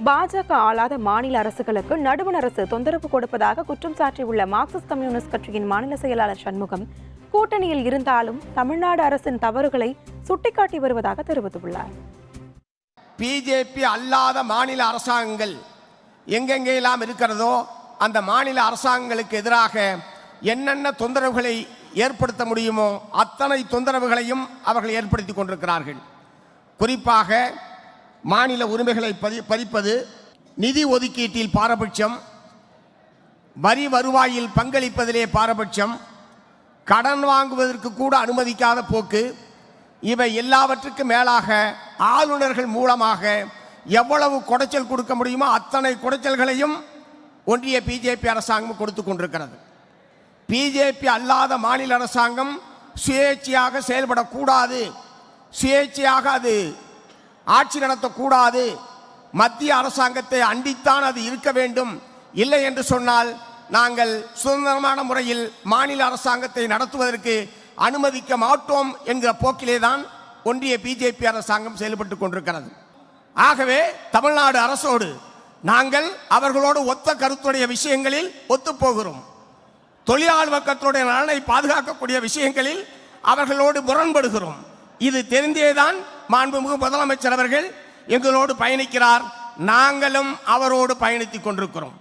பாஜக ஆளாத மாநில அரசுகளுக்கு நடுவண் அரசு தொந்தரவு கொடுப்பதாக குற்றம் சாட்டியுள்ள மார்க்சிஸ்ட் கம்யூனிஸ்ட் கட்சியின் மாநில செயலாளர் சண்முகம் கூட்டணியில் இருந்தாலும் தமிழ்நாடு அரசின் தவறுகளை சுட்டிக்காட்டி வருவதாக தெரிவித்துள்ளார். பிஜேபி அல்லாத மாநில அரசாங்கங்கள் எங்கெங்கெல்லாம் இருக்கிறதோ அந்த மாநில அரசாங்கங்களுக்கு எதிராக என்னென்ன தொந்தரவுகளை ஏற்படுத்த முடியுமோ அத்தனை தொந்தரவுகளையும் அவர்கள் ஏற்படுத்தி கொண்டிருக்கிறார்கள். குறிப்பாக மாநில உரிமைகளை பறிப்பது, நிதி ஒதுக்கீட்டில் பாரபட்சம், வரி வருவாயில் பங்களிப்பதிலே பாரபட்சம், கடன் வாங்குவதற்கு கூட அனுமதிக்காத போக்கு, இவை எல்லாவற்றுக்கும் மேலாக ஆளுநர்கள் மூலமாக எவ்வளவு குடைச்சல் கொடுக்க முடியுமோ அத்தனை குடைச்சல்களையும் ஒன்றிய பிஜேபி அரசாங்கம் கொடுத்து கொண்டிருக்கிறது. பிஜேபி அல்லாத மாநில அரசாங்கம் சுயேட்சையாக செயல்படக்கூடாது, சுயேட்சையாக அது ஆட்சி நடத்தக்கூடாது, மத்திய அரசாங்கத்தை அண்டித்தான் அது இருக்க வேண்டும். இல்லை என்று சொன்னால் நாங்கள் சுதந்திரமான முறையில் மாநில அரசாங்கத்தை நடத்துவதற்கு அனுமதிக்க மாட்டோம் என்கிற போக்கிலே தான் ஒன்றிய பிஜேபி அரசாங்கம் செயல்பட்டு கொண்டிருக்கிறது. ஆகவே தமிழ்நாடு அரசோடு நாங்கள் அவர்களோடு ஒத்த கருத்துடைய விஷயங்களில் ஒத்துப்போகிறோம். தொழிலாளர் வர்க்கத்துடைய நலனை பாதுகாக்கக்கூடிய விஷயங்களில் அவர்களோடு முரண்படுகிறோம். இது தெரிந்தேதான் மாண்புமிகு முதலமைச்சர் அவர்கள் எங்களோடு பயணிக்கிறார். நாங்களும் அவரோடு பயணித்துக் கொண்டிருக்கிறோம்.